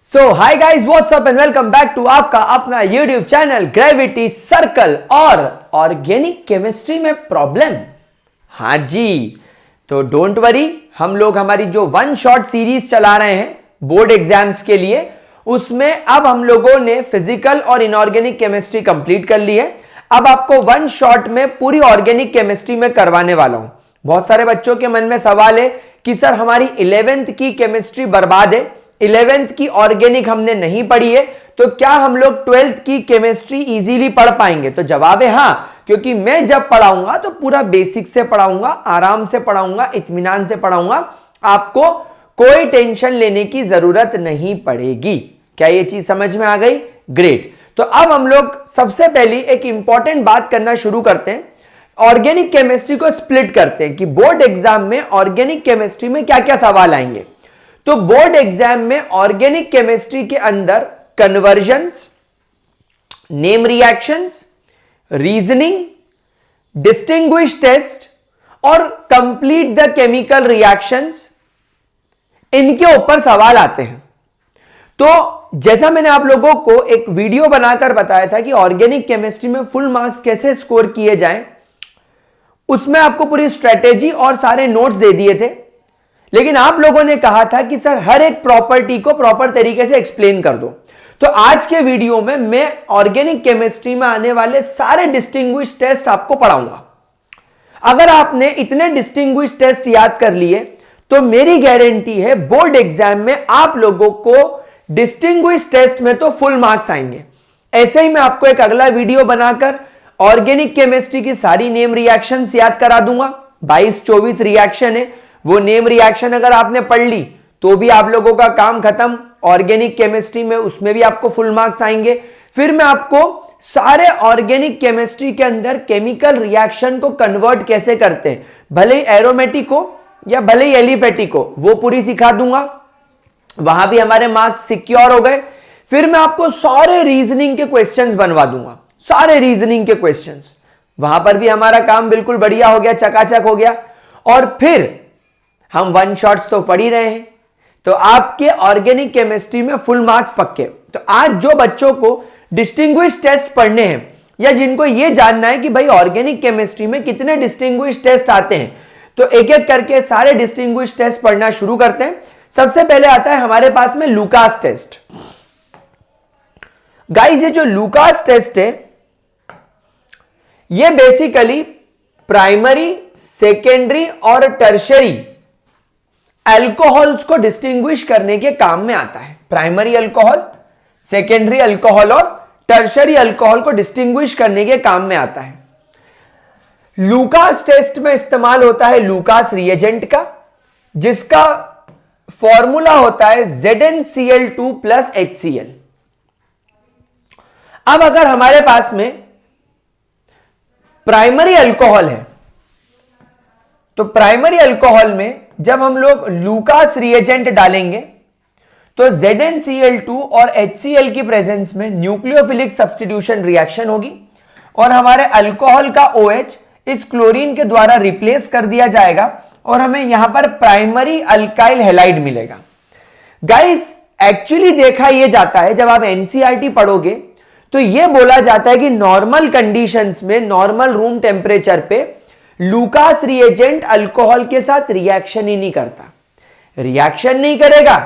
So hi guys, what's up and welcome back to आपका अपना YouTube channel gravity circle और organic chemistry में problem. हाँ जी, तो डोंट वरी, हम लोग हमारी जो वन शॉट सीरीज चला रहे हैं बोर्ड एग्जाम्स के लिए, उसमें अब हम लोगों ने फिजिकल और इनऑर्गेनिक केमिस्ट्री कंप्लीट कर ली है। अब आपको वन शॉट में पूरी ऑर्गेनिक केमिस्ट्री में करवाने वाला हूं। बहुत सारे बच्चों के मन में सवाल है कि सर हमारी 11th की केमिस्ट्री बर्बाद है, 11th की ऑर्गेनिक हमने नहीं पढ़ी है, तो क्या हम लोग 12th की केमिस्ट्री इजीली पढ़ पाएंगे? तो जवाब है हाँ, क्योंकि मैं जब पढ़ाऊंगा तो पूरा बेसिक से पढ़ाऊंगा, आराम से पढ़ाऊंगा, इत्मीनान से पढ़ाऊंगा, आपको कोई टेंशन लेने की जरूरत नहीं पड़ेगी। क्या ये चीज समझ में आ गई? ग्रेट। तो अब हम लोग सबसे पहले एक इंपॉर्टेंट बात करना शुरू करते हैं, ऑर्गेनिक केमिस्ट्री को स्प्लिट करते हैं कि बोर्ड एग्जाम में ऑर्गेनिक केमिस्ट्री में क्या क्या सवाल आएंगे। तो बोर्ड एग्जाम में ऑर्गेनिक केमिस्ट्री के अंदर conversions, name reactions, reasoning, distinguish test और कंप्लीट द केमिकल रिएक्शंस, इनके ऊपर सवाल आते हैं। तो जैसा मैंने आप लोगों को एक वीडियो बनाकर बताया था कि ऑर्गेनिक केमिस्ट्री में फुल मार्क्स कैसे स्कोर किए जाएं, उसमें आपको पूरी स्ट्रेटेजी और सारे नोट्स दे दिए थे। लेकिन आप लोगों ने कहा था कि सर हर एक प्रॉपर्टी को प्रॉपर तरीके से एक्सप्लेन कर दो। तो आज के वीडियो में मैं ऑर्गेनिक केमिस्ट्री में आने वाले सारे डिस्टिंग्विश टेस्ट आपको पढ़ाऊंगा। अगर आपने इतने डिस्टिंग्विश टेस्ट याद कर लिए तो मेरी गारंटी है बोर्ड एग्जाम में आप लोगों को डिस्टिंग्विश टेस्ट में तो फुल मार्क्स आएंगे। ऐसे ही मैं आपको एक अगला वीडियो बनाकर ऑर्गेनिक केमिस्ट्री की सारी नेम रिएक्शंस याद करा दूंगा। 22-24 रिएक्शन है, वो नेम रिएक्शन अगर आपने पढ़ ली तो भी आप लोगों का काम खत्म। ऑर्गेनिक केमिस्ट्री में उसमें भी आपको फुल मार्क्स आएंगे। फिर मैं आपको सारे ऑर्गेनिक केमिस्ट्री के अंदर केमिकल रिएक्शन को कन्वर्ट कैसे करते हैं, भले ही एरोमेटिक हो या भले ही एलिफेटिक हो, वो पूरी सिखा दूंगा। वहां भी हमारे मार्क्स सिक्योर हो गए। फिर मैं आपको सारे रीजनिंग के क्वेश्चंस बनवा दूंगा, सारे रीजनिंग के क्वेश्चंस, वहां पर भी हमारा काम बिल्कुल बढ़िया हो गया, चकाचक हो गया। और फिर हम वन शॉट्स तो पढ़ ही रहे हैं, तो आपके ऑर्गेनिक केमिस्ट्री में फुल मार्क्स पक्के। तो आज जो बच्चों को डिस्टिंग्विश टेस्ट पढ़ने हैं या जिनको यह जानना है कि भाई ऑर्गेनिक केमिस्ट्री में कितने डिस्टिंग्विश टेस्ट आते हैं, तो एक एक करके सारे डिस्टिंग्विश टेस्ट पढ़ना शुरू करते हैं। सबसे पहले आता है हमारे पास में लुकास टेस्ट। गाइस, ये जो लुकास टेस्ट है ये बेसिकली प्राइमरी, सेकेंडरी और टर्शरी अल्कोहल्स को डिस्टिंग्विश करने के काम में आता है। प्राइमरी अल्कोहल, सेकेंडरी अल्कोहल और टर्शरी अल्कोहल को डिस्टिंग्विश करने के काम में आता है। लुकास टेस्ट में इस्तेमाल होता है लुकास रिएजेंट का, जिसका फॉर्मूला होता है ZnCl2 + HCl। अब अगर हमारे पास में प्राइमरी अल्कोहल है तो प्राइमरी अल्कोहल में जब हम लोग लुकास रिएजेंट डालेंगे तो ZnCl2 और HCl की प्रेजेंस में न्यूक्लियोफिलिक सब्स्टिट्यूशन रिएक्शन होगी और हमारे अल्कोहल का OH इस क्लोरीन के द्वारा रिप्लेस कर दिया जाएगा और हमें यहां पर प्राइमरी अल्काइल हैलाइड मिलेगा। गाइस, एक्चुअली देखा यह जाता है, जब आप NCERT पढ़ोगे तो यह बोला जाता है कि नॉर्मल कंडीशंस में, नॉर्मल रूम टेम्परेचर पे लुकास रिएजेंट अल्कोहल के साथ रिएक्शन ही नहीं करता। रिएक्शन नहीं करेगा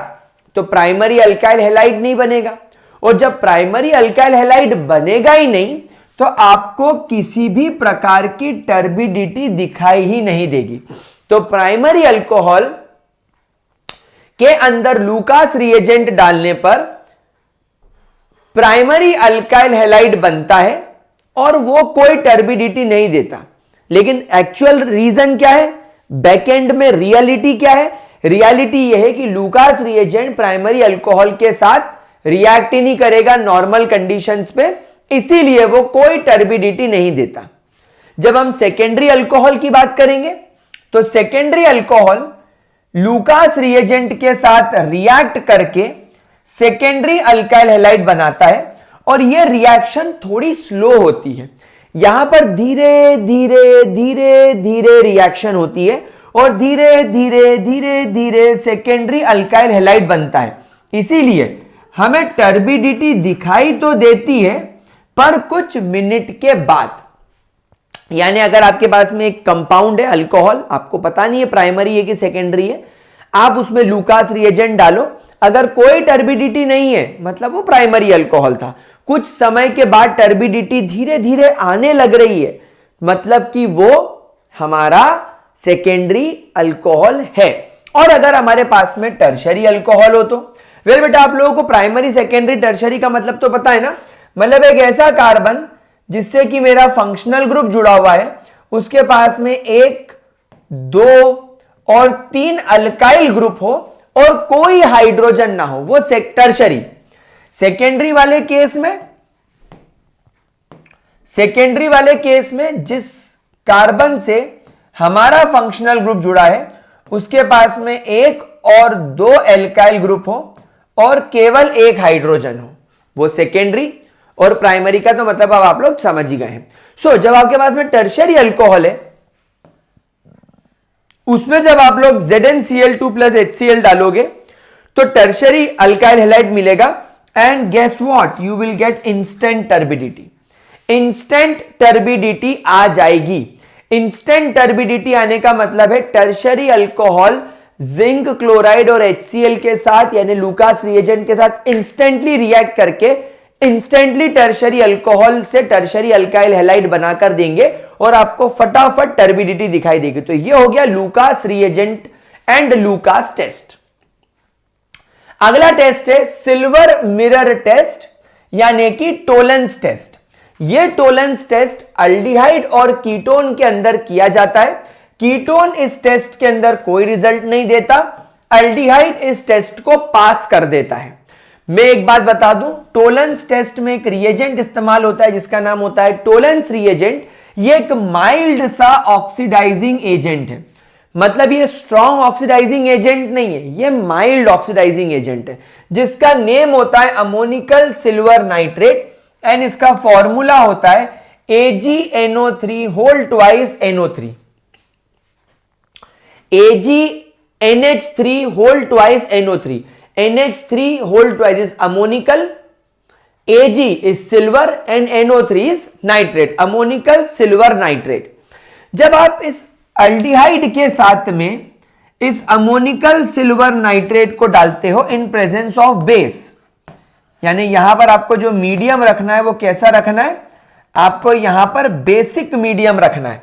तो प्राइमरी अल्काइल हैलाइड नहीं बनेगा, और जब प्राइमरी अल्काइल हैलाइड बनेगा ही नहीं तो आपको किसी भी प्रकार की टर्बिडिटी दिखाई ही नहीं देगी। तो प्राइमरी अल्कोहल के अंदर लुकास रिएजेंट डालने पर प्राइमरी अल्काइल हैलाइड बनता है और वो कोई टर्बिडिटी नहीं देता। लेकिन एक्चुअल रीजन क्या है, बैकएंड में रियलिटी क्या है? रियलिटी यह है कि लुकास रिएजेंट प्राइमरी अल्कोहल के साथ रिएक्ट ही नहीं करेगा नॉर्मल कंडीशंस पे, इसीलिए वो कोई टर्बिडिटी नहीं देता। जब हम सेकेंडरी अल्कोहल की बात करेंगे तो सेकेंडरी अल्कोहल लुकास रिएजेंट के साथ रिएक्ट करके सेकेंडरी अल्काइल हैलाइड बनाता है और यह रिएक्शन थोड़ी स्लो होती है। यहां पर धीरे धीरे धीरे धीरे रिएक्शन होती है और धीरे धीरे धीरे धीरे सेकेंडरी अल्काइल हैलाइड बनता है। इसीलिए हमें टर्बिडिटी दिखाई तो देती है पर कुछ मिनट के बाद। यानी अगर आपके पास में एक कंपाउंड है अल्कोहल, आपको पता नहीं है प्राइमरी है कि सेकेंडरी है, आप उसमें लूकास रिएजेंट डालो, अगर कोई टर्बिडिटी नहीं है मतलब वो प्राइमरी अल्कोहल था, कुछ समय के बाद टर्बिडिटी धीरे धीरे आने लग रही है, मतलब कि वो हमारा सेकेंडरी अल्कोहल है। और अगर हमारे पास में टर्शरी अल्कोहल हो तो वेल बेटा, आप लोगों को प्राइमरी सेकेंडरी टर्शरी का मतलब तो पता है ना, मतलब एक ऐसा कार्बन जिससे कि मेरा फंक्शनल ग्रुप जुड़ा हुआ है, उसके पास में 1, 2 और 3 अल्काइल ग्रुप हो और कोई हाइड्रोजन ना हो, वो टर्शरी। सेकेंडरी वाले केस में जिस कार्बन से हमारा फंक्शनल ग्रुप जुड़ा है उसके पास में 1 और 2 एल्काइल ग्रुप हो और केवल 1 हाइड्रोजन हो, वो सेकेंडरी। और प्राइमरी का तो मतलब अब आप लोग समझ ही गए हैं। सो जब आपके पास में टर्शरी अल्कोहल है, उसमें जब आप लोग ZnCl2 प्लस HCl डालोगे तो टर्शरी अल्काइल हैलाइड मिलेगा and guess what, you will get instant turbidity. Instant turbidity आ जाएगी। इंस्टेंट टर्बिडिटी आने का मतलब है टर्शरी अल्कोहल जिंक क्लोराइड और HCl के साथ यानी लूकास रिएजेंट के साथ इंस्टेंटली रिएक्ट करके इंस्टेंटली टर्शरी अल्कोहल से टर्शरी अल्काइल हैलाइड बनाकर देंगे और आपको फटाफट टर्बिडिटी दिखाई देगी। तो ये हो गया Lucas reagent and Lucas test. अगला टेस्ट है सिल्वर मिरर टेस्ट यानी कि टोलेंस टेस्ट। ये टोलेंस टेस्ट अल्डिहाइड और कीटोन के अंदर किया जाता है। कीटोन इस टेस्ट के अंदर कोई रिजल्ट नहीं देता, अल्डिहाइड इस टेस्ट को पास कर देता है। मैं एक बात बता दूं, टोलेंस टेस्ट में एक रिएजेंट इस्तेमाल होता है जिसका नाम होता है टोलेंस रिएजेंट। ये एक माइल्ड सा ऑक्सीडाइजिंग एजेंट है, मतलब ये स्ट्रॉन्ग ऑक्सीडाइजिंग एजेंट नहीं है, ये माइल्ड ऑक्सीडाइजिंग एजेंट है जिसका नेम होता है अमोनिकल सिल्वर नाइट्रेट एंड इसका फॉर्मूला होता है AgNO3 whole twice NO3, AgNH3 whole twice NO3, NH3 whole twice is ammonical, Ag is silver and NO3 is nitrate, ammonical silver nitrate। जब आप इस अल्डिहाइड के साथ में इस अमोनिकल सिल्वर नाइट्रेट को डालते हो इन प्रेजेंस ऑफ बेस, यानी यहां पर आपको जो मीडियम रखना है वो कैसा रखना है, आपको यहां पर बेसिक मीडियम रखना है।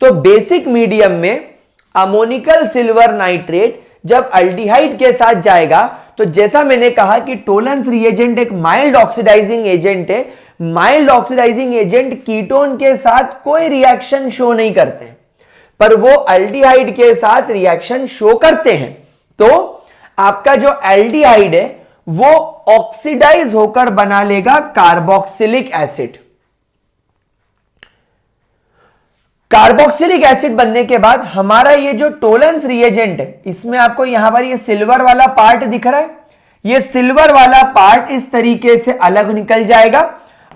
तो बेसिक मीडियम में अमोनिकल सिल्वर नाइट्रेट जब अल्डिहाइड के साथ जाएगा तो जैसा मैंने कहा कि टोलेंस रिएजेंट एक माइल्ड ऑक्सीडाइजिंग एजेंट है। माइल्ड ऑक्सीडाइजिंग एजेंट कीटोन के साथ कोई रिएक्शन शो नहीं करते, पर वो अल्डिहाइड के साथ रिएक्शन शो करते हैं। तो आपका जो एल्डिहाइड है वो ऑक्सीडाइज होकर बना लेगा कार्बोक्सिलिक एसिड। कार्बोक्सिलिक एसिड बनने के बाद हमारा ये जो टोलेंस रिएजेंट है, इसमें आपको यहां पर ये सिल्वर वाला पार्ट दिख रहा है, ये सिल्वर वाला पार्ट इस तरीके से अलग निकल जाएगा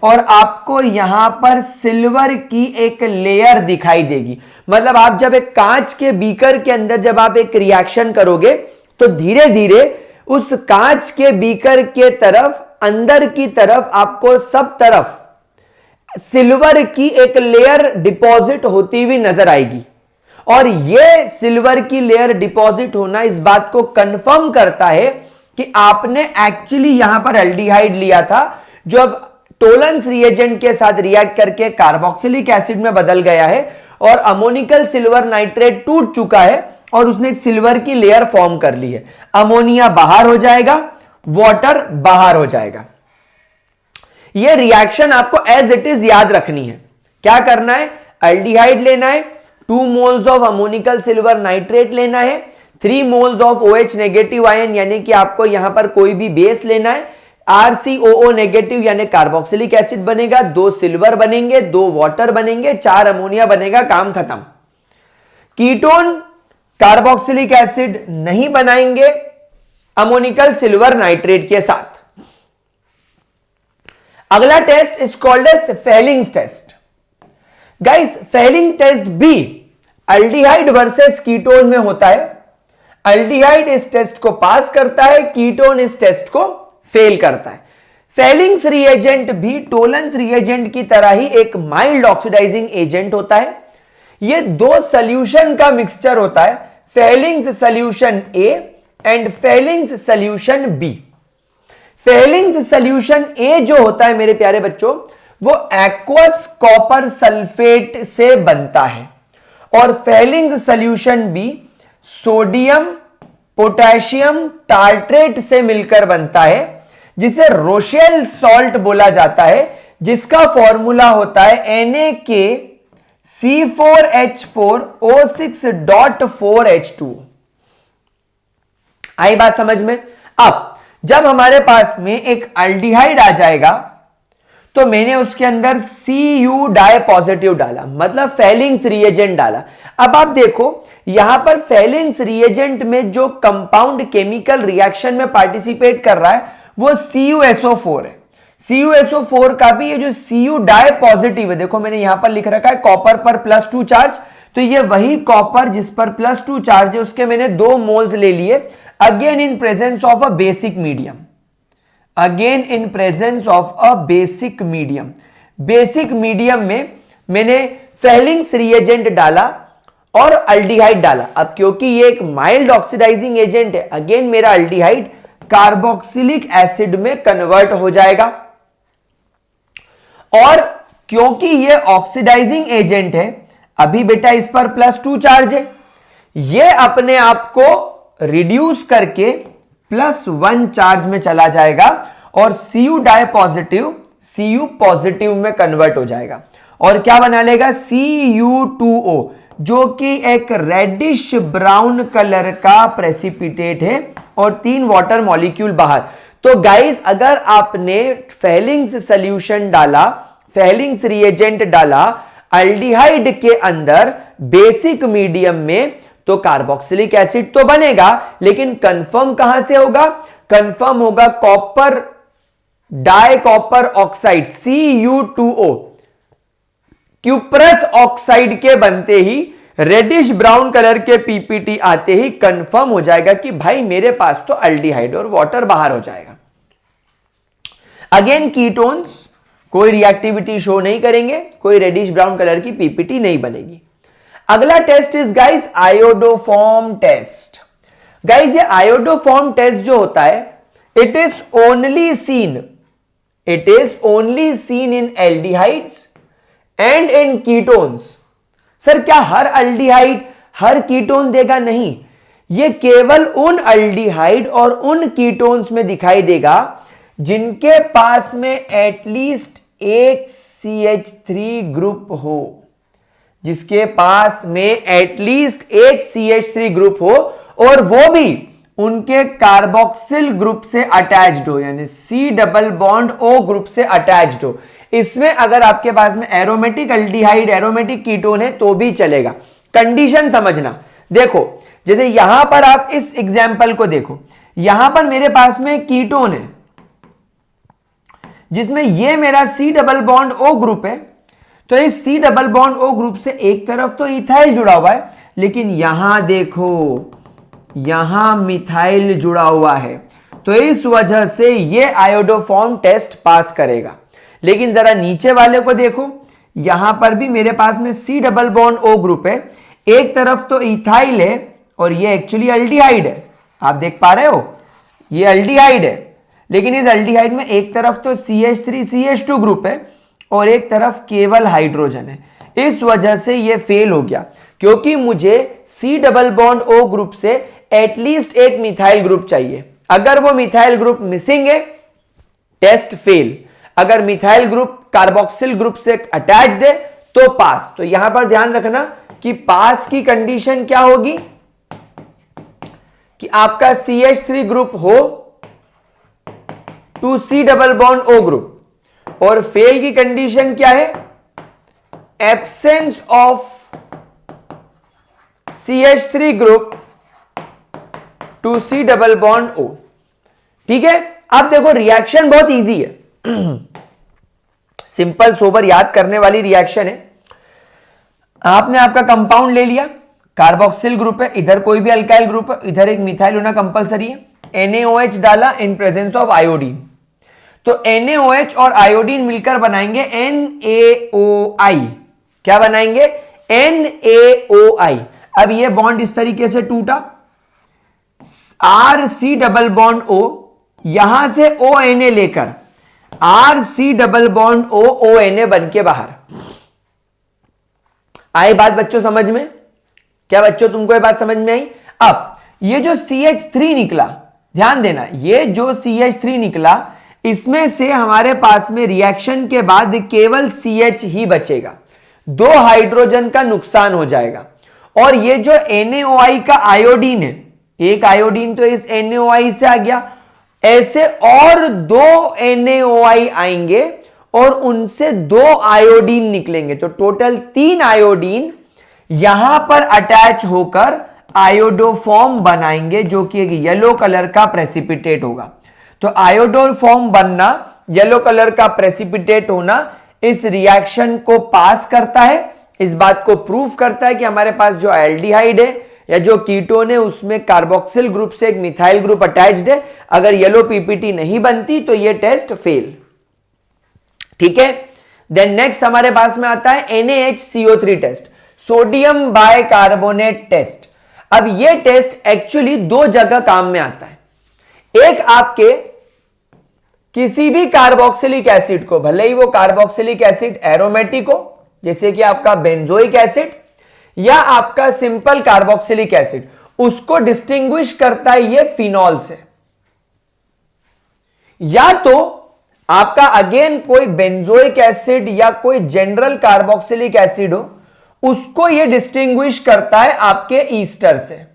और आपको यहां पर सिल्वर की एक लेयर दिखाई देगी। मतलब आप जब एक कांच के बीकर के अंदर जब आप एक रिएक्शन करोगे तो धीरे धीरे उस कांच के बीकर के तरफ अंदर की तरफ आपको सब तरफ सिल्वर की एक लेयर डिपॉजिट होती हुई नजर आएगी। और यह सिल्वर की लेयर डिपॉजिट होना इस बात को कंफर्म करता है कि आपने एक्चुअली यहां पर एल्डिहाइड लिया था जो अब टोलेंस रिएजेंट के साथ रिएक्ट करके कार्बोक्सिलिक एसिड में बदल गया है और अमोनिकल सिल्वर नाइट्रेट टूट चुका है और उसने एक सिल्वर की लेयर फॉर्म कर ली है। अमोनिया बाहर हो जाएगा, वाटर बाहर हो जाएगा। यह रिएक्शन आपको एज इट इज याद रखनी है। क्या करना है, एल्डिहाइड लेना है, 2 moles of ammoniacal silver nitrate लेना है, 3 moles of OH negative ion यानी कि आपको यहां पर कोई भी बेस लेना है, RCOO नेगेटिव यानी कार्बोक्सिलिक एसिड बनेगा, 2 सिल्वर बनेंगे, 2 वाटर बनेंगे, 4 अमोनिया बनेगा, काम खत्म। कीटोन कार्बोक्सिलिक एसिड नहीं बनाएंगे अमोनिकल सिल्वर नाइट्रेट के साथ। अगला test is called as Fehling's test. Guys, Fehling test भी अल्डिहाइड वर्सेस कीटोन में होता है। अल्डिहाइड इस टेस्ट को पास करता है, कीटोन इस टेस्ट को फेल करता है। फेलिंग्स रिएजेंट भी टोलेंस रिएजेंट की तरह ही एक माइल्ड ऑक्सीडाइजिंग एजेंट होता है। ये दो सॉल्यूशन का मिक्सचर होता है, Fehling's solution A and Fehling's solution B. Fehling's solution A जो होता है मेरे प्यारे बच्चों, वो एक्वस कॉपर सल्फेट से बनता है, और Fehling's solution B sodium potassium tartrate से मिलकर बनता है, जिसे रोशेल सॉल्ट बोला जाता है, जिसका फॉर्मूला होता है NaKC4H4O6.4H2। आई बात समझ में? अब जब हमारे पास में एक अल्डिहाइड आ जाएगा तो मैंने उसके अंदर Cu डाई पॉजिटिव डाला, मतलब फेलिंग्स रिएजेंट डाला। अब आप देखो यहां पर फेलिंग्स रिएजेंट में जो कंपाउंड केमिकल रिएक्शन में पार्टिसिपेट कर रहा है वो CuSO4 है। CuSO4 का भी ये जो Cu डाई पॉजिटिव है, देखो मैंने यहां पर लिख रखा है कॉपर पर +2 चार्ज, तो ये वही कॉपर जिस पर +2 चार्ज है उसके मैंने 2 मोल्स ले लिए, again in presence of a basic medium. Again in presence of a basic medium. Basic medium में मैंने फेलिंग्स रिएजेंट डाला और अल्डिहाइड डाला। अब क्योंकि ये एक माइल्ड ऑक्सीडाइजिंग एजेंट है, अगेन मेरा अल्डिहाइड कार्बोक्सिलिक एसिड में कन्वर्ट हो जाएगा, और क्योंकि ये ऑक्सीडाइजिंग एजेंट है, अभी बेटा इस पर +2 चार्ज है, ये अपने आप को रिड्यूस करके +1 चार्ज में चला जाएगा और Cu di positive Cu positive में कन्वर्ट हो जाएगा, और क्या बना लेगा Cu2O, जो कि एक रेडिश ब्राउन कलर का प्रेसिपिटेट है, और 3 वाटर मॉलिक्यूल बाहर। तो गाइस अगर आपने फेलिंग्स सॉल्यूशन डाला, फेलिंग्स रिएजेंट डाला अल्डिहाइड के अंदर बेसिक मीडियम में, तो कार्बोक्सिलिक एसिड तो बनेगा, लेकिन कंफर्म कहां से होगा? कंफर्म होगा copper di copper oxide Cu2O, cuprous oxide के बनते ही रेडिश ब्राउन कलर के पीपीटी आते ही कंफर्म हो जाएगा कि भाई मेरे पास तो अल्डिहाइड और वाटर बाहर हो जाएगा। अगेन कीटोन्स कोई रिएक्टिविटी शो नहीं करेंगे, कोई रेडिश ब्राउन कलर की पीपीटी नहीं बनेगी। अगला test is guys iodoform test. Guys ये आयोडोफॉर्म टेस्ट जो होता है, it is only seen in aldehydes and in ketones. Sir क्या हर अल्डिहाइड हर कीटोन देगा? नहीं, ये केवल उन अल्डिहाइड और उन कीटोन्स में दिखाई देगा जिनके पास में एटलीस्ट एक CH3 ग्रुप हो, जिसके पास में एटलीस्ट एक CH3 ग्रुप हो, और वो भी उनके कार्बोक्सिल ग्रुप से अटैच्ड हो, यानी C+O ग्रुप से अटैच्ड हो। इसमें अगर आपके पास में एरोमेटिक अल्डिहाइड एरोमेटिक कीटोन है तो भी चलेगा। कंडीशन समझना, देखो जैसे यहां पर आप इस एग्जाम्पल को देखो, यहां पर मेरे पास में कीटोन है जिसमें ये मेरा C+O ग्रुप है, तो इस C+O ग्रुप से एक तरफ तो इथाइल जुड़ा हुआ है, लेकिन यहां देखो यहां मिथाइल जुड़ा हुआ है, तो इस वजह से ये आयोडोफॉर्म टेस्ट पास करेगा। लेकिन जरा नीचे वाले को देखो, यहां पर भी मेरे पास में C+O ग्रुप है, एक तरफ तो इथाइल है और ये एक्चुअली अल्डिहाइड है, आप देख पा रहे हो ये अल्डिहाइड है, लेकिन इस अल्डिहाइड में एक तरफ तो CH3 CH2 ग्रुप है और एक तरफ केवल हाइड्रोजन है। इस वजह से ये फेल हो गया, क्योंकि मुझे C+O ग्रुप से एटलीस्ट एक मिथाइल ग्रुप चाहिए। अगर वो मिथाइल ग्रुप मिसिंग है, टेस्ट फेल। अगर मिथाइल ग्रुप कार्बोक्सिल ग्रुप से अटैच्ड है तो पास। तो यहां पर ध्यान रखना कि पास की कंडीशन क्या होगी, कि आपका CH3 ग्रुप हो टू C+O ग्रुप, और फेल की कंडीशन क्या है? Absence of CH3 group to C+O। ठीक है, अब देखो रिएक्शन बहुत इजी है, सिंपल सोबर याद करने वाली रिएक्शन है। आपने आपका कंपाउंड ले लिया, कार्बोक्सिल ग्रुप है, इधर कोई भी अल्काइल ग्रुप है, इधर एक मिथाइल होना कंपलसरी है। NaOH डाला इन प्रेजेंस ऑफ आयोडीन, तो NaOH और आयोडीन मिलकर बनाएंगे NaOI। क्या बनाएंगे? NaOI। अब ये बॉन्ड इस तरीके से टूटा, RC डबल बॉन्ड O, यहां से ONA लेकर RC डबल बॉन्ड O ONA बन के बाहर आई। बात बच्चों समझ में? क्या बच्चों तुमको ये बात समझ में आई? अब ये जो CH3 निकला, ध्यान देना, ये जो CH3 निकला, इसमें से हमारे पास में रिएक्शन के बाद केवल CH ही बचेगा, 2 हाइड्रोजन का नुकसान हो जाएगा। और ये जो NaOI का आयोडीन है, एक आयोडीन तो इस NaOI से आ गया, ऐसे और 2 NaOI आएंगे और उनसे 2 आयोडीन निकलेंगे, तो टोटल 3 आयोडीन यहां पर अटैच होकर आयोडोफॉर्म बनाएंगे, जो कि एक येलो कलर का प्रेसिपिटेट होगा। तो आयोडोफॉर्म बनना, येलो कलर का प्रेसिपिटेट होना, इस रिएक्शन को पास करता है, इस बात को प्रूव करता है कि हमारे पास जो एल्डिहाइड है या जो कीटोन है उसमें कार्बोक्सिल ग्रुप से एक मिथाइल ग्रुप अटैच्ड है। अगर येलो पीपीटी नहीं बनती तो यह टेस्ट फेल। ठीक है, देन नेक्स्ट हमारे पास में आता है NaHCO3 test, sodium bicarbonate test. अब यह टेस्ट एक्चुअली 2 जगह काम में आता है। एक, आपके किसी भी कार्बोक्सिलिक एसिड को, भले ही वो कार्बोक्सिलिक एसिड एरोमेटिक हो, जैसे कि आपका बेंजोइक एसिड या आपका सिंपल कार्बोक्सिलिक एसिड, उसको डिस्टिंग्विश करता है ये फिनॉल से। या तो आपका अगेन कोई बेंजोइक एसिड या कोई जनरल कार्बोक्सिलिक एसिड हो, उसको ये डिस्टिंग्विश करता है आपके ईस्टर से,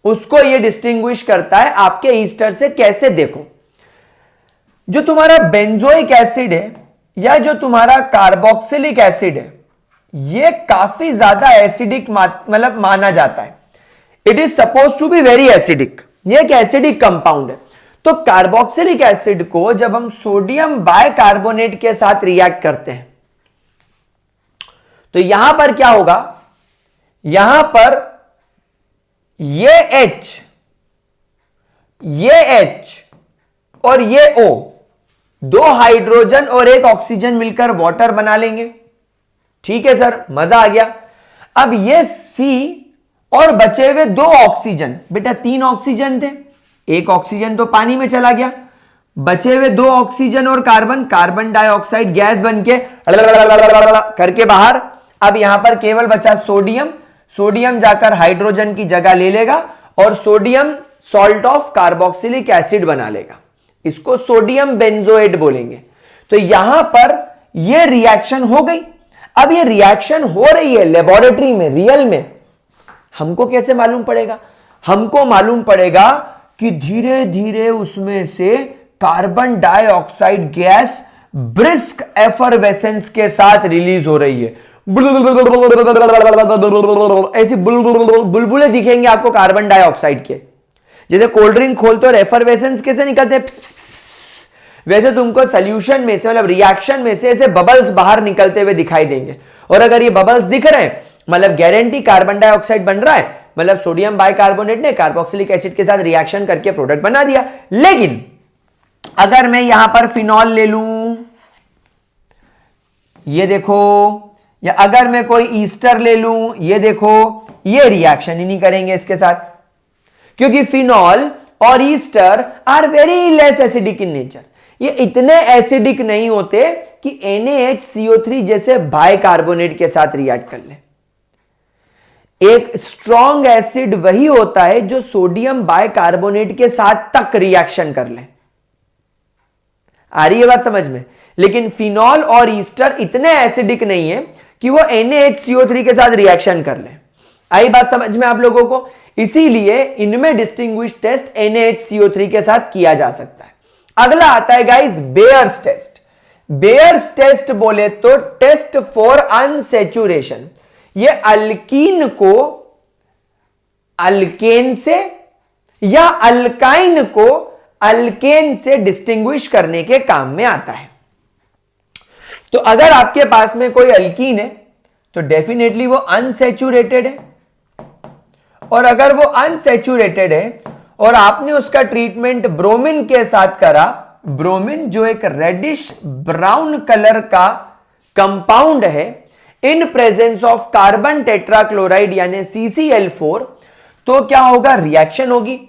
उसको ये डिस्टिंग्विश करता है आपके ईस्टर से। कैसे? देखो, जो तुम्हारा बेंजोइक एसिड है या जो तुम्हारा कार्बोक्सिलिक एसिड है, ये काफी ज्यादा एसिडिक मतलब माना जाता है। It is suppose to be very acidic, ये एक एसिडिक कंपाउंड है। तो कार्बोक्सिलिक एसिड को जब हम सोडियम बाइकार्बोनेट के साथ रिएक्ट करते हैं तो यहां पर क्या होगा? यहां पर ये H और ये O, 2 हाइड्रोजन और 1 ऑक्सीजन मिलकर वाटर बना लेंगे। ठीक है सर, मजा आ गया। अब ये C और बचे हुए 2 ऑक्सीजन, बेटा 3 ऑक्सीजन थे, 1 ऑक्सीजन तो पानी में चला गया, बचे हुए 2 ऑक्सीजन और कार्बन, कार्बन डाइऑक्साइड गैस बनके करके बाहर। अब यहां पर केवल बचा सोडियम, सोडियम जाकर हाइड्रोजन की जगह ले लेगा और sodium salt of carboxylic acid बना लेगा, इसको सोडियम बेंजोएट बोलेंगे। तो यहां पर यह रिएक्शन हो गई। अब ये रिएक्शन हो रही है लेबोरेटरी में, रियल में, हमको कैसे मालूम पड़ेगा? हमको मालूम पड़ेगा कि धीरे धीरे उसमें से carbon dioxide gas brisk effervescence के साथ रिलीज हो रही है। ऐसी बुलबुले दिखेंगे आपको कार्बन डाइऑक्साइड के, जैसे कोल्ड ड्रिंक खोलते और एफरवेसेंस कैसे निकलते हैं, वैसे तुमको सॉल्यूशन में से, मतलब रिएक्शन में से ऐसे बबल्स बाहर निकलते हुए दिखाई देंगे। और अगर ये बबल्स दिख रहे हैं, मतलब गारंटी कार्बन डाइऑक्साइड बन रहा है, मतलब सोडियम बाइकार्बोनेट ने कार्बोक्सिलिक एसिड के साथ रिएक्शन करके प्रोडक्ट बना दिया। लेकिन अगर मैं यहां पर फिनॉल ले लूं, ये देखो, या अगर मैं कोई ईस्टर ले लूं, ये देखो, ये रिएक्शन ही नहीं करेंगे इसके साथ, क्योंकि फिनॉल और ester are very less acidic in nature. ये इतने एसिडिक नहीं होते कि NaHCO3 जैसे बाइकार्बोनेट के साथ रिएक्ट कर ले। एक स्ट्रॉन्ग एसिड वही होता है जो सोडियम बाइकार्बोनेट के साथ तक रिएक्शन कर ले। आ रही है बात समझ में? लेकिन फिनॉल और ईस्टर इतने एसिडिक नहीं है कि वो NaHCO3 के साथ रिएक्शन कर ले। आई बात समझ में आप लोगों को? इसीलिए इनमें डिस्टिंग्विश टेस्ट NaHCO3 के साथ किया जा सकता है। अगला आता है guys Baeyer's test. Baeyer's test बोले तो टेस्ट फॉर अनसेचुरेशन। ये अल्कीन को अल्केन से या अल्काइन को अल्केन से डिस्टिंग्विश करने के काम में आता है। तो अगर आपके पास में कोई अल्कीन है तो डेफिनेटली वो अनसेचुरेटेड है, और अगर वो अनसेचुरेटेड है और आपने उसका ट्रीटमेंट ब्रोमीन के साथ करा, ब्रोमीन जो एक रेडिश ब्राउन कलर का कंपाउंड है, in presence of carbon tetrachloride यानी CCl4, तो क्या होगा, रिएक्शन होगी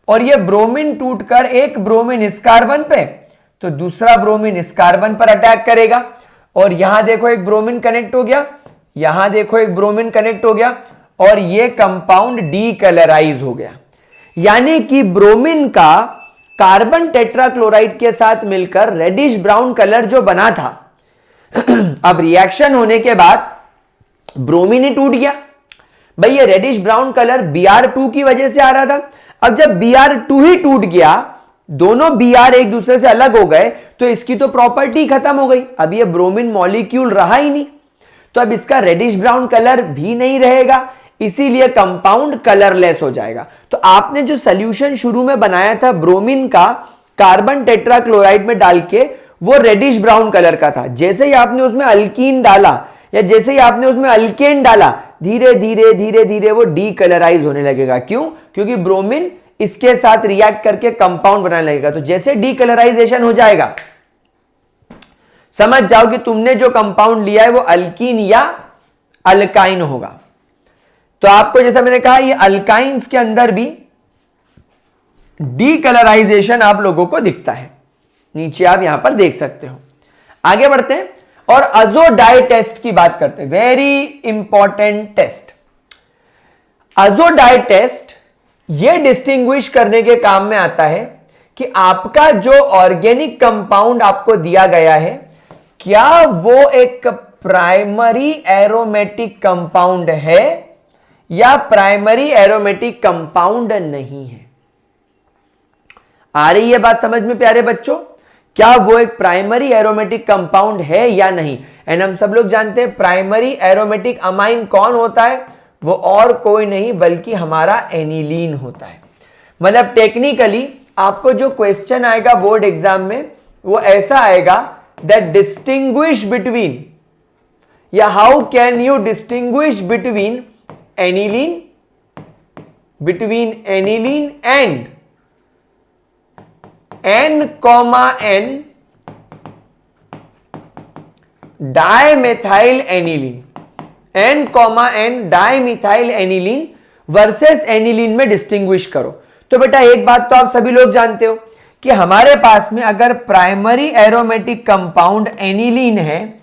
और ये ब्रोमीन टूटकर एक ब्रोमीन इस कार्बन पे तो दूसरा ब्रोमीन इस कार्बन पर अटैक करेगा और यहां देखो एक ब्रोमीन कनेक्ट हो गया, यहां देखो एक ब्रोमीन कनेक्ट हो गया और ये कंपाउंड डीकलराइज हो गया। यानी कि ब्रोमीन का कार्बन टेट्राक्लोराइड के साथ मिलकर रेडिश ब्राउन कलर जो बना था अब रिएक्शन होने के बाद ब्रोमीन ही टूट गया। भाई ये रेडिश ब्राउन कलर Br2 की वजह से आ रहा था। अब जब Br2 ही टूट गया, दोनों Br एक दूसरे से अलग हो गए तो इसकी तो प्रॉपर्टी खत्म हो गई। अब ये ब्रोमीन मॉलिक्यूल रहा ही नहीं, तो अब इसका रेडिश ब्राउन कलर भी नहीं रहेगा, इसीलिए कंपाउंड कलरलेस हो जाएगा। तो आपने जो सॉल्यूशन शुरू में बनाया था ब्रोमीन का कार्बन टेट्राक्लोराइड में डाल के, वो रेडिश ब्राउन कलर का था। जैसे ही आपने उसमें अल्कीन डाला या जैसे ही आपने उसमें अल्केन डाला, धीरे धीरे धीरे धीरे वो डीकलराइज होने लगेगा। क्यों? क्योंकि ब्रोमीन इसके साथ रिएक्ट करके कंपाउंड बनाने लगेगा। तो जैसे डीकलराइजेशन हो जाएगा, समझ जाओ कि तुमने जो कंपाउंड लिया है वो अल्कीन या अल्काइन होगा। तो आपको जैसा मैंने कहा, ये अल्काइंस के अंदर भी डीकलराइजेशन आप लोगों को दिखता है, नीचे आप यहां पर देख सकते हो। आगे बढ़ते हैं और अजोडाई टेस्ट की बात करते हैं, very important test. Azo dye test ये डिस्टिंग्विश करने के काम में आता है कि आपका जो ऑर्गेनिक कंपाउंड आपको दिया गया है, क्या वो एक प्राइमरी एरोमेटिक कंपाउंड है या प्राइमरी एरोमेटिक कंपाउंड नहीं है। आ रही है बात समझ में प्यारे बच्चों? क्या वो एक प्राइमरी एरोमेटिक कंपाउंड है या नहीं। एंड हम सब लोग जानते हैं प्राइमरी एरोमेटिक अमाइन कौन होता है, वो और कोई नहीं बल्कि हमारा एनिलीन होता है। मतलब टेक्निकली आपको जो क्वेश्चन आएगा बोर्ड एग्जाम में वो ऐसा आएगा, दैट डिस्टिंग्विश बिटवीन या how can you distinguish between aniline and N, dimethyl aniline, N dimethyl aniline versus aniline में डिस्टिंग्विश करो। तो बेटा एक बात तो आप सभी लोग जानते हो कि हमारे पास में अगर प्राइमरी एरोमेटिक कंपाउंड एनिलीन है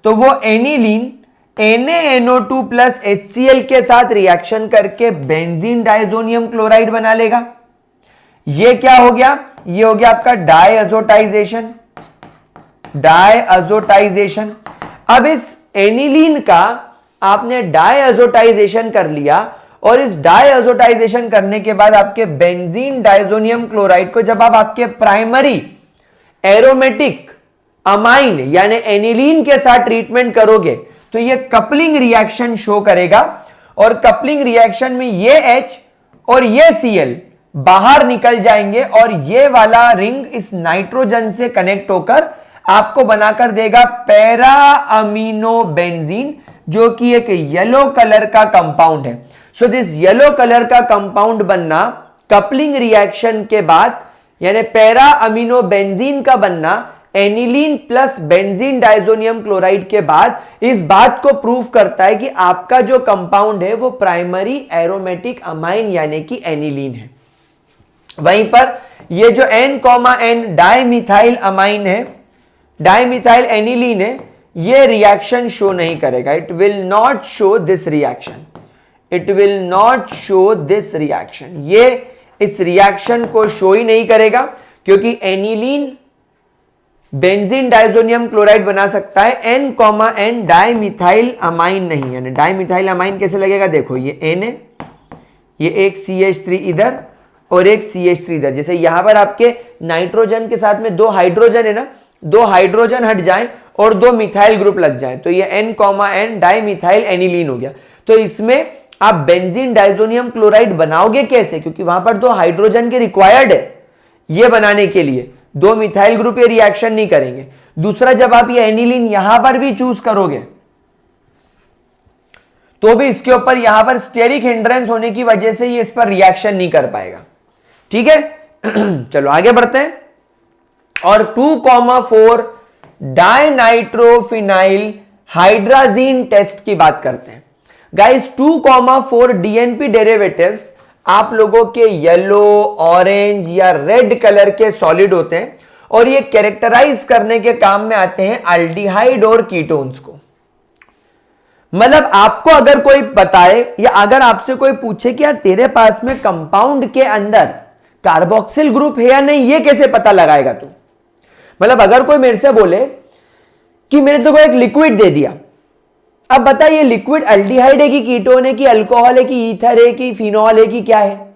तो वो एनिलीन NaNO2 प्लस HCl के साथ रिएक्शन करके बेंजीन डाइजोनियम क्लोराइड बना लेगा। ये क्या हो गया? ये हो गया आपका डायअजोटाइजेशन। अब इस एनिलीन का आपने डायअजोटाइजेशन कर लिया और इस डायअजोटाइजेशन करने के बाद आपके बेंजीन डाइजोनियम क्लोराइड को जब आप आपके प्राइमरी एरोमेटिक अमाइन यानी एनिलीन के साथ ट्रीटमेंट करोगे तो ये कपलिंग रिएक्शन शो करेगा और कपलिंग रिएक्शन में ये H और ये Cl बाहर निकल जाएंगे और ये वाला रिंग इस नाइट्रोजन से कनेक्ट होकर आपको बनाकर देगा पैरा अमीनो बेंजीन, जो कि एक येलो कलर का कंपाउंड है। सो दिस येलो कलर का कंपाउंड बनना कपलिंग रिएक्शन के बाद यानी पैरा अमीनो बेंजीन का बनना aniline plus benzene diazonium chloride के बाद इस बात को प्रूव करता है कि आपका जो कंपाउंड है वो प्राइमरी एरोमेटिक अमाइन यानी कि एनिलीन है। वहीं पर ये जो N, डाइमिथाइल अमाइन है, डाइमिथाइल एनिलीन है, ये रिएक्शन शो नहीं करेगा। It will not show this reaction, ये इस रिएक्शन को शो ही नहीं करेगा क्योंकि एनिलीन बेंजीन डाइजोनियम क्लोराइड बना सकता है, N, डाइमिथाइल अमाइन नहीं है। डाइमिथाइल अमाइन कैसे लगेगा? देखो ये N है, ये एक CH3 इधर और एक CH3 इधर। जैसे यहां पर आपके नाइट्रोजन के साथ में दो हाइड्रोजन है ना, दो हाइड्रोजन हट जाएं और दो मिथाइल ग्रुप लग जाएं तो ये N, डाइमिथाइल एनिलीन हो गया। तो इसमें आप बेंजीन डाइजोनियम क्लोराइड बनाओगे कैसे? क्योंकि वहां पर दो हाइड्रोजन के रिक्वायर्ड है ये बनाने के लिए, दो मिथाइल ग्रुप ये रिएक्शन नहीं करेंगे। दूसरा, जब आप ये एनिलीन यहां पर भी चूज करोगे तो भी इसके ऊपर यहां पर स्टेरिक हिंड्रेंस होने की वजह से ये इस पर रिएक्शन नहीं कर पाएगा। ठीक है। चलो आगे बढ़ते हैं और 2,4 डाइनाइट्रोफिनाइल हाइड्राजीन टेस्ट की बात करते हैं। गाइस 2,4 डीएनपी डेरिवेटिव्स आप लोगों के येलो, ऑरेंज या रेड कलर के सॉलिड होते हैं और ये कैरेक्टराइज करने के काम में आते हैं अल्डिहाइड और कीटोन्स को। मतलब आपको अगर कोई बताए या अगर आपसे कोई पूछे कि यार तेरे पास में कंपाउंड के अंदर कार्बोक्सिल ग्रुप है या नहीं, ये कैसे पता लगाएगा तू? मतलब अगर कोई मेरे से बोले कि मेरे तो को एक लिक्विड दे दिया, अब बता ये लिक्विड अल्डिहाइड है कि कीटोन है कि अल्कोहल है कि ईथर है कि फिनॉल है कि क्या है?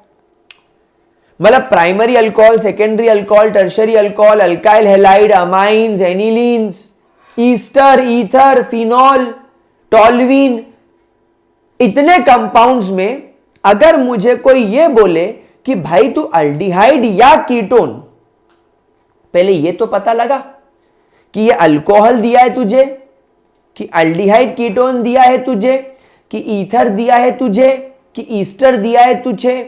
मतलब primary alcohol, secondary alcohol, tertiary alcohol, alkyl halide, amines, anilines, ester, ether, phenol, toluene, इतने कंपाउंड्स में अगर मुझे कोई ये बोले कि भाई तू अल्डिहाइड या कीटोन, पहले ये तो पता लगा कि ये अल्कोहल दिया है तुझे, कि अल्डिहाइड कीटोन दिया है तुझे, कि ईथर दिया है तुझे, कि ईस्टर दिया है तुझे,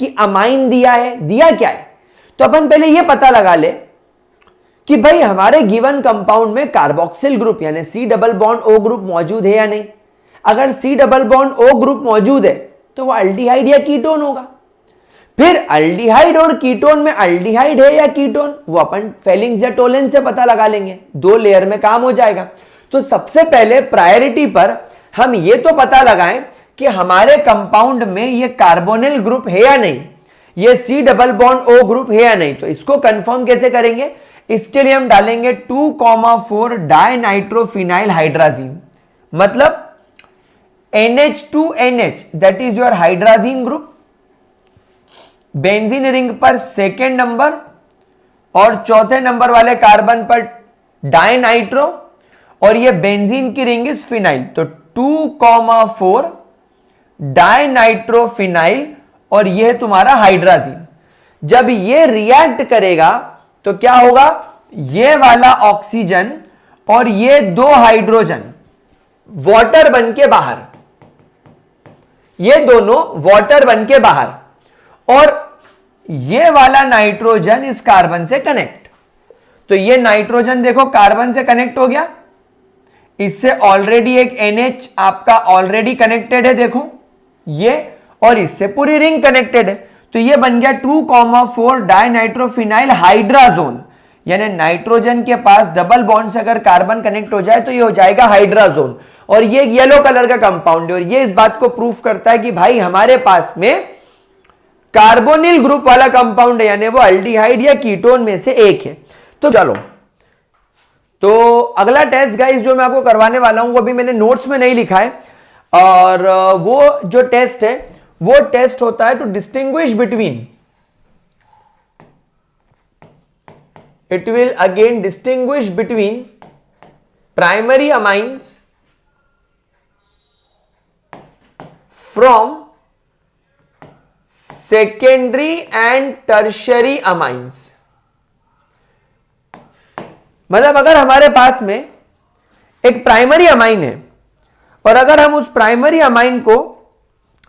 कि अमाइन दिया है, दिया क्या है? तो अपन पहले ये पता लगा ले कि भाई हमारे गिवन कंपाउंड में कार्बोक्सिल ग्रुप यानी C double bond O group मौजूद है या नहीं। अगर C double bond O group मौजूद है तो वो अल्डिहाइड या कीटोन होगा। फिर अल्डिहाइड और कीटोन में अल्डिहाइड है या कीटोन, वो अपन फेलिंग्स या टोलेंस से पता लगा लेंगे, 2 लेयर में काम हो जाएगा। तो सबसे पहले प्रायोरिटी पर हम ये तो पता लगाएं कि हमारे कंपाउंड में ये कार्बोनिल ग्रुप है या नहीं, ये C double bond O group है या नहीं। तो इसको कंफर्म कैसे करेंगे? इसके लिए हम डालेंगे 2,4 डाइनाइट्रोफिनाइल हाइड्राजीन, मतलब NH2NH that is your hydrazine group, benzene ring पर सेकेंड नंबर और चौथे नंबर वाले कार्बन पर डाइनाइट्रो, और ये बेंजीन की रिंग इज फिनाइल। तो 2,4 डाइनाइट्रोफिनाइल और ये है तुम्हारा हाइड्राजीन। जब ये रिएक्ट करेगा तो क्या होगा? ये वाला ऑक्सीजन और ये 2 हाइड्रोजन वाटर बन के बाहर, ये दोनों वाटर बन के बाहर, और ये वाला नाइट्रोजन इस कार्बन से कनेक्ट। तो ये नाइट्रोजन देखो कार्बन से कनेक्ट हो गया, इससे ऑलरेडी एक NH आपका ऑलरेडी कनेक्टेड है, देखो ये, और इससे पूरी रिंग कनेक्टेड है। तो ये बन गया 2,4 डाइनाइट्रोफिनाइल हाइड्राजोन, यानी नाइट्रोजन के पास डबल बॉन्ड से अगर कार्बन कनेक्ट हो जाए तो ये हो जाएगा हाइड्राजोन। और ये येलो कलर का कंपाउंड है और ये इस बात को प्रूफ करता है कि भाई हमारे पास में कार्बोनिल ग्रुप वाला कंपाउंड है, यानी वो अल्डिहाइड या कीटोन में से एक है। तो चलो, तो अगला टेस्ट गाइस जो मैं आपको करवाने वाला हूं वो अभी मैंने नोट्स में नहीं लिखा है, और वो जो टेस्ट है वो टेस्ट होता है to distinguish between, it will again distinguish between primary amines from secondary and tertiary amines। मतलब अगर हमारे पास में एक प्राइमरी अमाइन है और अगर हम उस प्राइमरी अमाइन को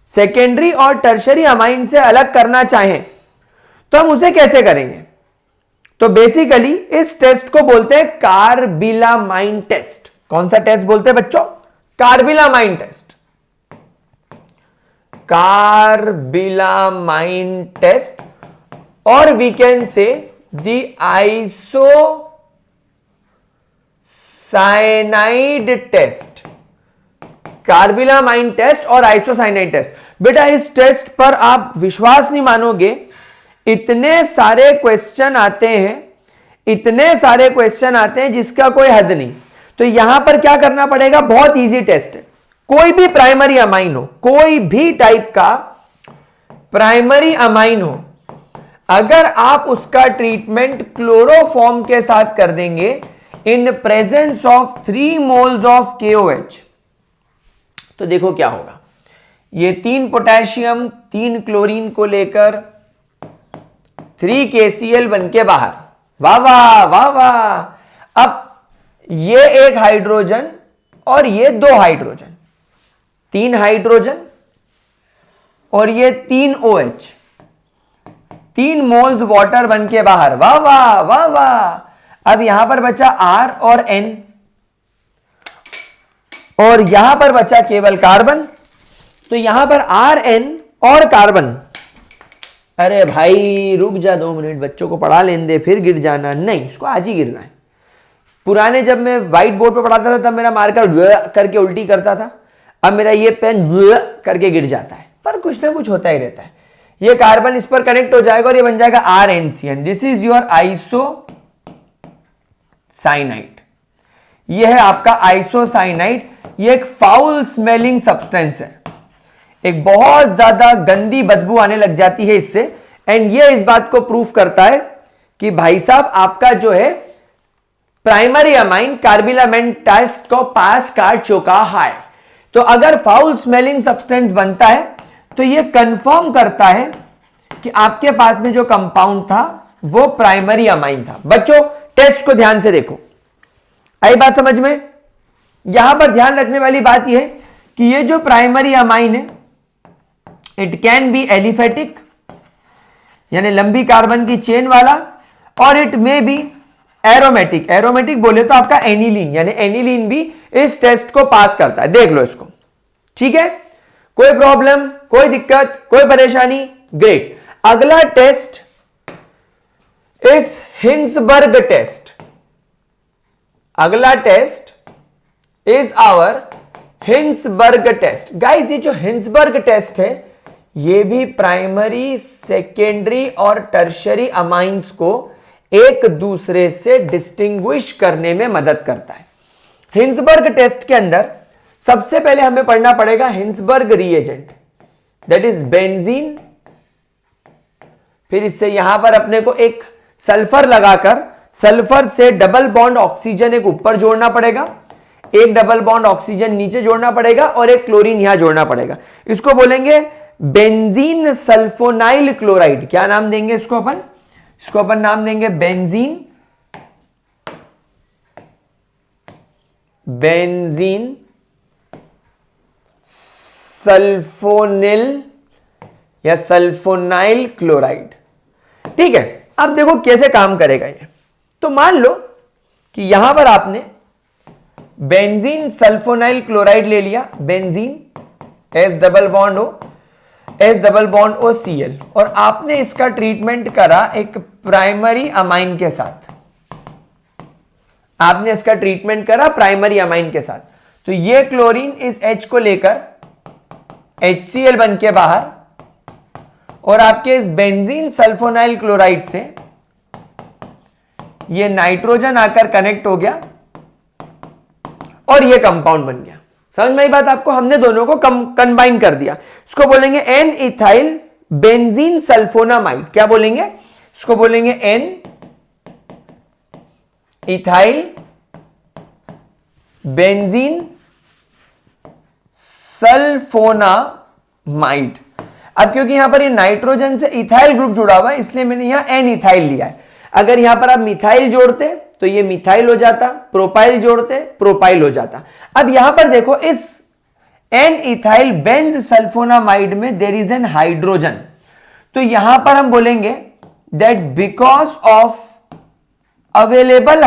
सेकेंडरी और टर्शरी अमाइन से अलग करना चाहें तो हम उसे कैसे करेंगे? तो बेसिकली इस टेस्ट को बोलते हैं कार्बिलामाइन टेस्ट। कौन सा टेस्ट बोलते हैं बच्चों? Carbylamine test. कार्बिलामाइन टेस्ट, और we can say the isocyanide test. Carbylamine test और आइसोसाइनाइड टेस्ट। बेटा इस टेस्ट पर आप विश्वास नहीं मानोगे, इतने सारे क्वेश्चन आते हैं, इतने सारे क्वेश्चन आते हैं जिसका कोई हद नहीं। तो यहां पर क्या करना पड़ेगा? बहुत इजी टेस्ट है। कोई भी प्राइमरी अमाइन हो, कोई भी टाइप का प्राइमरी अमाइन हो, अगर आप उसका ट्रीटमेंट क्लोरोफॉर्म के साथ कर देंगे in presence of 3 moles of KOH, तो देखो क्या होगा। ये 3 पोटेशियम 3 क्लोरीन को लेकर 3 KCl बन के बाहर। वाह वाह वाह वाह। अब ये एक हाइड्रोजन और ये 2 हाइड्रोजन, 3 हाइड्रोजन और ये 3 OH, 3 मोल्स वाटर बन के बाहर, वाह वाह वाह वाह। अब यहां पर बचा R और N और यहां पर बचा केवल कार्बन। तो यहां पर RN और कार्बन, अरे भाई रुक जा 2 मिनट, बच्चों को पढ़ा लेने दे, फिर गिर जाना नहीं, इसको आज ही गिरना है। पुराने जब मैं व्हाइट बोर्ड पे पढ़ाता था तब मेरा मार्कर करके उल्टी करता था, अब मेरा ये पेन करके गिर जाता है, पर कुछ ना कुछ होता ही रहता है। ये कार्बन इस पर कनेक्ट हो जाएगा और ये बन जाएगा RNCN। This is your isocyanide. ये है आपका आइसोसाइनाइड। ये एक फाउल स्मेलिंग सब्सटेंस है, एक बहुत ज्यादा गंदी बदबू आने लग जाती है इससे। एंड ये इस बात को प्रूफ करता है कि भाई साहब आपका जो है प्राइमरी अमाइन कार्बिलामेन टेस्ट को पास कर चुका है। तो अगर फाउल स्मेलिंग सब्सटेंस बनता है तो ये कंफर्म करता है कि आपके पास में जो कंपाउंड था वो प्राइमरी अमाइन था। बच्चों टेस्ट को ध्यान से देखो, आई बात समझ में? यहां पर ध्यान रखने वाली बात यह है कि ये जो प्राइमरी अमाइन है इट कैन बी एलिफेटिक यानी लंबी कार्बन की चेन वाला, और it may be aromatic. Aromatic बोले तो आपका एनिलीन, यानी एनिलीन भी इस टेस्ट को पास करता है। देख लो इसको, ठीक है? कोई प्रॉब्लम, कोई दिक्कत, कोई परेशानी? ग्रेट। अगला टेस्ट इस हिंसबर्ग टेस्ट। अगला test is our Hinsberg test. Guys ये जो हिंसबर्ग टेस्ट है ये भी प्राइमरी, सेकेंडरी और टर्शियरी अमाइंस को एक दूसरे से डिस्टिंग्विश करने में मदद करता है। हिंसबर्ग टेस्ट के अंदर सबसे पहले हमें पढ़ना पड़ेगा Hinsberg reagent, that is benzene. फिर इससे यहां पर अपने को एक सल्फर लगाकर सल्फर से डबल बॉन्ड ऑक्सीजन एक ऊपर जोड़ना पड़ेगा, एक डबल बॉन्ड ऑक्सीजन नीचे जोड़ना पड़ेगा और एक क्लोरीन यहां जोड़ना पड़ेगा। इसको बोलेंगे बेंजीन सल्फोनाइल क्लोराइड। क्या नाम देंगे इसको अपन? इसको अपन नाम देंगे बेंजीन सल्फोनिल या सल्फोनाइल क्लोराइड। ठीक है, अब देखो कैसे काम करेगा ये। तो मान लो कि यहां पर आपने बेंजीन सल्फोनाइल क्लोराइड ले लिया, benzene S double bond O Cl, और आपने इसका ट्रीटमेंट करा एक प्राइमरी अमाइन के साथ। आपने इसका ट्रीटमेंट करा प्राइमरी अमाइन के साथ, तो ये क्लोरीन इस H को लेकर HCl बन के बाहर, और आपके इस बेंजीन सल्फोनाइल क्लोराइड से ये नाइट्रोजन आकर कनेक्ट हो गया और ये कंपाउंड बन गया। समझ में आई बात आपको? हमने दोनों को कंबाइन कर दिया। इसको बोलेंगे एन इथाइल बेंजीन सल्फोनामाइड। क्या बोलेंगे इसको? बोलेंगे एन इथाइल बेंजीन सल्फोनामाइड। अब क्योंकि यहां पर ये नाइट्रोजन से इथाइल ग्रुप जुड़ा हुआ है इसलिए मैंने यहां एन इथाइल लिया है। अगर यहां पर आप मिथाइल जोड़ते तो ये मिथाइल हो जाता, प्रोपाइल जोड़ते प्रोपाइल हो जाता। अब यहां पर देखो इस एन इथाइल बेंज सल्फोनामाइड में देयर इज एन हाइड्रोजन, तो यहां पर हम बोलेंगे that because of available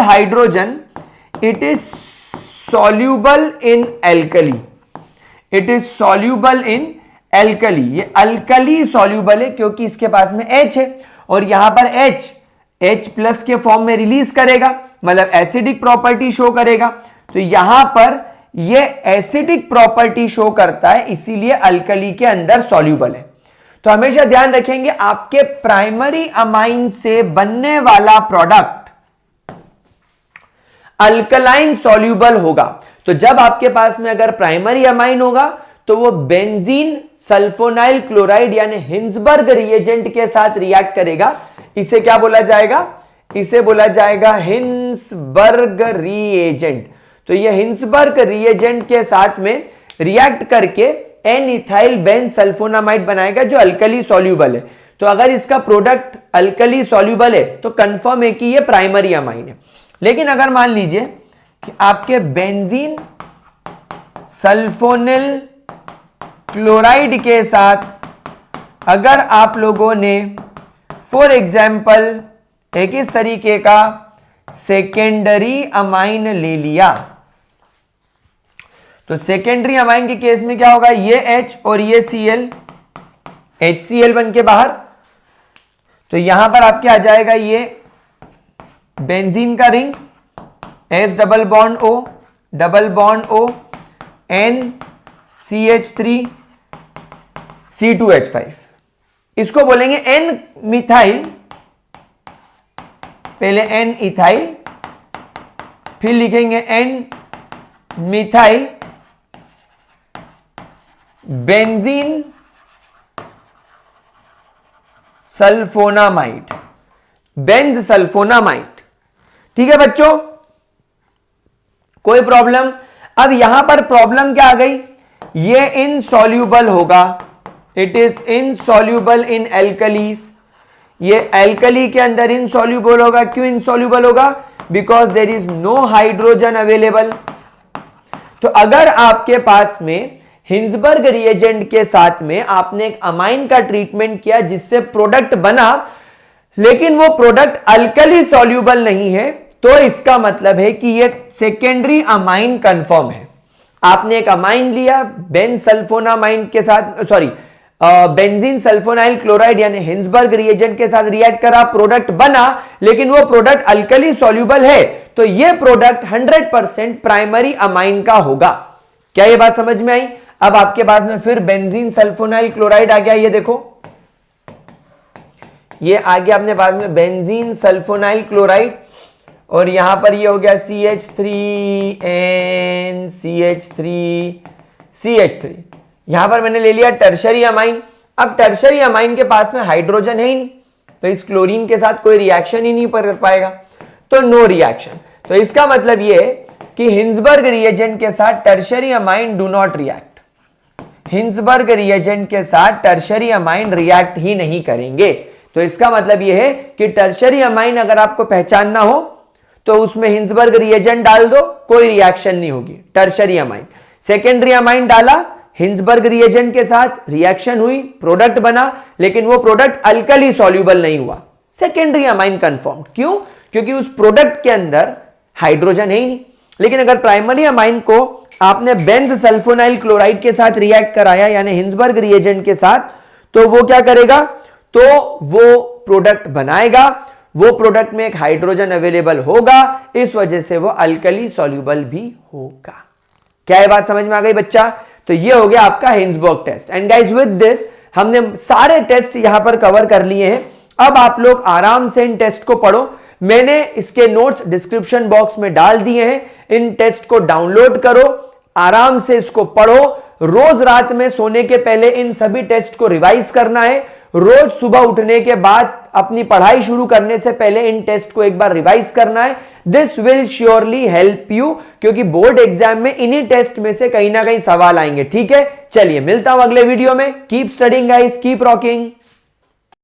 hydrogen it is soluble in alkali. ये अल्कली सॉल्यूबल है क्योंकि इसके पास में H है और यहां पर H प्लस के फॉर्म में रिलीज करेगा, मतलब एसिडिक प्रॉपर्टी शो करेगा। तो यहां पर ये एसिडिक प्रॉपर्टी शो करता है, इसीलिए अल्कली के अंदर सॉल्यूबल है। तो हमेशा ध्यान रखेंगे आपके प्राइमरी अमाइन से बनने वाला प्रोडक्ट अल्कलाइन सॉल्यूबल होगा। तो जब आपके पास में अगर प्राइमरी अमाइन होगा तो वो बेंजीन सल्फोनाइल क्लोराइड यानी हिंसबर्ग रिएजेंट के साथ रिएक्ट करेगा। इसे क्या बोला जाएगा? इसे बोला जाएगा हिंसबर्ग रिएजेंट। तो ये हिंसबर्ग रिएजेंट के साथ में रिएक्ट करके एन इथाइल बेंज सल्फोनामाइड बनाएगा जो अल्कली सॉल्यूबल है। तो अगर इसका प्रोडक्ट अल्कली सॉल्यूबल है तो कंफर्म है कि ये प्राइमरी अमाइन है। लेकिन अगर मान लीजिए कि आपके बेंजीन सल्फोनिल क्लोराइड के साथ अगर आप लोगों ने फॉर एग्जाम्पल एक इस तरीके का सेकेंडरी अमाइन ले लिया, तो सेकेंडरी अमाइन के केस में क्या होगा, ये H और ये Cl, HCl बन के बाहर, तो यहां पर आपके आ जाएगा ये बेंजीन का रिंग S डबल बॉन्ड O N CH3 C2H5, इसको बोलेंगे N मिथाइल, पहले N इथाइल, फिर लिखेंगे N methyl benzene sulphonamide, benz sulphonamide. ठीक है बच्चों, कोई प्रॉब्लम? अब यहां पर प्रॉब्लम क्या आ गई, ये इनसॉल्यूबल होगा, it is insoluble in alkalies, ये एल्कली के अंदर इनसॉल्यूबल होगा। क्यों इनसॉल्यूबल होगा? Because there is no hydrogen available. तो अगर आपके पास में हिंसबर्ग रिएजेंट के साथ में आपने एक अमाइन का ट्रीटमेंट किया जिससे प्रोडक्ट बना, लेकिन वो प्रोडक्ट अल्कली सॉल्यूबल नहीं है, तो इसका मतलब है कि ये सेकेंडरी अमाइन कंफर्म है। आपने एक अमाइन लिया बेंज सल्फोनामाइन के साथ, सॉरी बेंजीन सल्फोनाइल क्लोराइड यानी हिंसबर्ग रिएजेंट के साथ रिएक्ट करा, प्रोडक्ट बना, लेकिन वो प्रोडक्ट अल्कली सॉल्यूबल है, तो ये प्रोडक्ट 100% प्राइमरी अमाइन का होगा। क्या ये बात समझ में आई? अब आपके पास में फिर बेंजीन सल्फोनाइल क्लोराइड आ गया, ये देखो ये आ गया अपने पास में बेंजीन सल्फोनाइल क्लोराइड, और यहां पर ये हो गया CH3N CH3 यहां पर मैंने ले लिया टर्शरी अमाइन। अब टर्शरी अमाइन के पास में हाइड्रोजन है ही नहीं, तो इस क्लोरीन के साथ कोई रिएक्शन ही नहीं कर पाएगा, तो नो रिएक्शन। तो इसका मतलब ये है कि हिंसबर्ग रिएजेंट के साथ tertiary amine do not react, Hinsberg reagent के साथ टर्शरी अमाइन रिएक्ट ही नहीं करेंगे। तो इसका मतलब यह है कि टर्शरी अमाइन अगर आपको पहचानना हो तो उसमें हिंसबर्ग रिएजेंट डाल दो, कोई रिएक्शन नहीं होगी। टर्शरी अमाइन, सेकेंडरी अमाइन डाला, हिंसबर्ग रिएजेंट के साथ रिएक्शन हुई, प्रोडक्ट बना, लेकिन वो प्रोडक्ट अल्कली सॉल्यूबल नहीं हुआ, सेकेंडरी अमाइन कंफर्म। क्यों? क्योंकि उस प्रोडक्ट के अंदर हाइड्रोजन है ही नहीं। लेकिन अगर प्राइमरी अमाइन को आपने बेंज सल्फोनाइल क्लोराइड के साथ रिएक्ट कराया यानी हिंसबर्ग रिएजेंट के साथ, तो वो क्या करेगा, तो वो प्रोडक्ट बनाएगा, वो प्रोडक्ट में एक हाइड्रोजन अवेलेबल होगा, इस वजह से वो अल्कली सॉल्यूबल भी होगा। क्या ये बात समझ में आ गई बच्चा? तो ये हो गया आपका Hinsberg test. And guys with this हमने सारे टेस्ट यहां पर कवर कर लिए हैं। अब आप लोग आराम से इन टेस्ट को पढ़ो, मैंने इसके नोट्स डिस्क्रिप्शन बॉक्स में डाल दिए हैं, इन टेस्ट को डाउनलोड करो, आराम से इसको पढ़ो। रोज रात में सोने के पहले इन सभी टेस्ट को रिवाइज करना है, रोज सुबह उठने के बाद अपनी पढ़ाई शुरू करने से पहले इन टेस्ट को एक बार रिवाइज करना है। This will surely help you, क्योंकि बोर्ड एग्जाम में इन्हीं टेस्ट में से कहीं ना कहीं सवाल आएंगे। ठीक है, चलिए मिलता हूं अगले वीडियो में। Keep studying guys, keep rocking.